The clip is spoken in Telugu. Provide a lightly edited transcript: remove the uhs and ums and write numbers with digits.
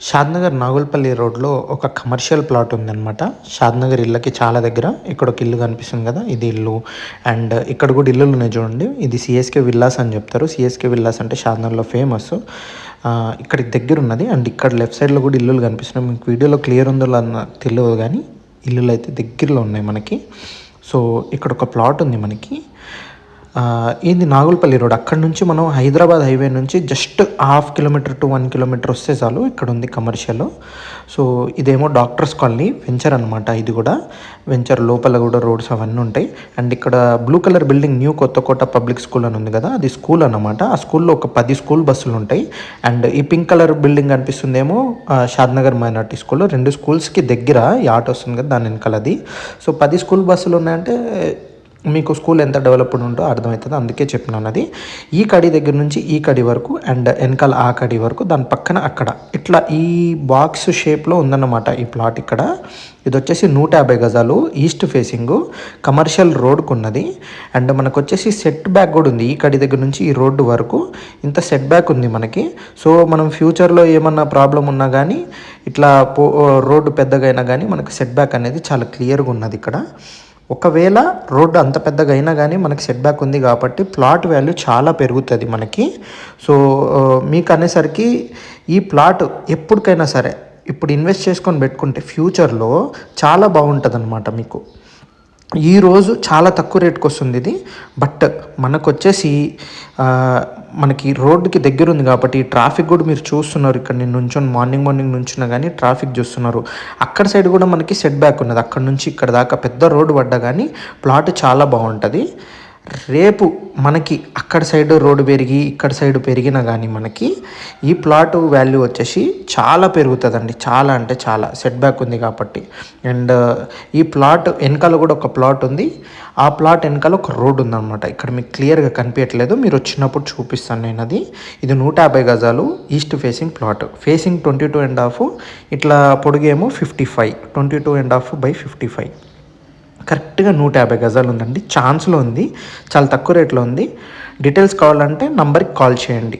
షాద్‌నగర్ నాగులపల్లి రోడ్‌లో ఒక కమర్షియల్ ప్లాట్ ఉందనమాట. షాద్‌నగర్ ఇళ్ళకి చాలా దగ్గర. ఇక్కడ ఒక ఇల్లు కనిపిస్తుంది కదా! ఇది ఇల్లు. అండ్ ఇక్కడ కూడా ఇల్లులున్నాయి చూడండి. ఇది సీఎస్‌కే విల్లాస్ అని చెప్తారు. సీఎస్‌కే విల్లాస్ అంటే షాద్‌నగర్‌లో ఫేమస్. ఇక్కడికి దగ్గరున్నది. అండ్ ఇక్కడ లెఫ్ట్ సైడ్‌లో కూడా ఇల్లులు కనిపిస్తున్నాయి. మీకు వీడియోలో క్లియర్ ఉందో లేదో నాకు తెలవదు గానీ ఇల్లులైతే దగ్గరలో ఉన్నాయి మనకి. సో ఇక్కడ ఒక ప్లాట్ ఉంది మనకి. ఇది నాగులపల్లి రోడ్. అక్కడి నుంచి మనం హైదరాబాద్ హైవే నుంచి just half kilometre to 1 kilometre వస్తే చాలు ఇక్కడ ఉంది కమర్షియల్. సో ఇదేమో డాక్టర్స్ కాలనీ వెంచర్ అనమాట. ఇది కూడా వెంచర్ లోపల కూడా రోడ్స్ అవన్నీ ఉంటాయి. అండ్ ఇక్కడ blue colour building new Kothakota public school అని ఉంది కదా, అది స్కూల్ అనమాట. ఆ స్కూల్లో ఒక 10 స్కూల్ బస్సులు ఉంటాయి. అండ్ ఈ పింక్ కలర్ బిల్డింగ్ కనిపిస్తుందేమో షాద్‌నగర్ మైనార్టీ స్కూల్. 2 స్కూల్స్కి దగ్గర ఈ ఆటో వస్తుంది కదా, దాని వెనకాలది. సో 10 స్కూల్ బస్సులు ఉన్నాయంటే మీకు స్కూల్ ఎంత డెవలప్డ్ ఉంటో అర్థమవుతుంది. అందుకే చెప్పినాను అది. ఈ కడి దగ్గర నుంచి ఈ కడి వరకు అండ్ వెనకాల ఆ కడి వరకు, దాని పక్కన అక్కడ ఇట్లా ఈ బాక్స్ షేప్లో ఉందన్నమాట ఈ ప్లాట్. ఇక్కడ ఇది వచ్చేసి 150 గజాలు ఈస్ట్ ఫేసింగ్ కమర్షియల్ రోడ్కు ఉన్నది. అండ్ మనకు వచ్చేసి సెట్ బ్యాక్ కూడా ఉంది. ఈ కడి దగ్గర నుంచి ఈ రోడ్డు వరకు ఇంత సెట్ బ్యాక్ ఉంది మనకి. సో మనం ఫ్యూచర్లో ఏమన్నా ప్రాబ్లం ఉన్నా కానీ ఇట్లా రోడ్డు పెద్దగా అయినా కానీ మనకు సెట్ బ్యాక్ అనేది చాలా క్లియర్గా ఉన్నది ఇక్కడ. ఒకవేళ రోడ్డు అంత పెద్దగా అయినా కానీ మనకి సెట్ బ్యాక్ ఉంది కాబట్టి ప్లాట్ వాల్యూ చాలా పెరుగుతుంది మనకి. సో మీకు అనేసరికి ఈ ప్లాట్ ఎప్పటికైనా సరే ఇప్పుడు ఇన్వెస్ట్ చేసుకొని పెట్టుకుంటే ఫ్యూచర్లో చాలా బాగుంటుంది అనమాట మీకు. ఈరోజు చాలా తక్కువ రేట్కి వస్తుంది ఇది. బట్ మనకు వచ్చేసి మనకి రోడ్డుకి దగ్గర ఉంది కాబట్టి ట్రాఫిక్ కూడా మీరు చూస్తున్నారు. ఇక్కడ నేను నుంచొని మార్నింగ్ నుంచున్నా కానీ ట్రాఫిక్ చూస్తున్నారు. అక్కడ సైడ్ కూడా మనకి సెట్ బ్యాక్ ఉన్నది. అక్కడ నుంచి ఇక్కడ దాకా పెద్ద రోడ్డు పడ్డా కానీ ప్లాట్ చాలా బాగుంటుంది. రేపు మనకి అక్కడ సైడ్ రోడ్డు పెరిగి ఇక్కడ సైడ్ పెరిగినా కానీ మనకి ఈ ప్లాట్ వాల్యూ వచ్చేసి చాలా పెరుగుతుందండి. చాలా అంటే చాలా సెట్ బ్యాక్ ఉంది కాబట్టి. అండ్ ఈ ప్లాట్ వెనకాల కూడా ఒక ప్లాట్ ఉంది. ఆ ప్లాట్ వెనకాల ఒక రోడ్ ఉందన్నమాట. ఇక్కడ మీకు క్లియర్గా కనిపించట్లేదు, మీరు వచ్చినప్పుడు చూపిస్తాను నేను అది. ఇది 150 గజాలు ఈస్ట్ ఫేసింగ్ ప్లాట్. ఫేసింగ్ 22.5, ఇట్లా పొడిగేమో 55, 22.5/55. కరెక్ట్గా 150 గజాలు ఉందండి. ఛాన్స్లో ఉంది, చాలా తక్కువ రేట్లో ఉంది. డీటెయిల్స్ కావాలంటే నంబర్కి కాల్ చేయండి.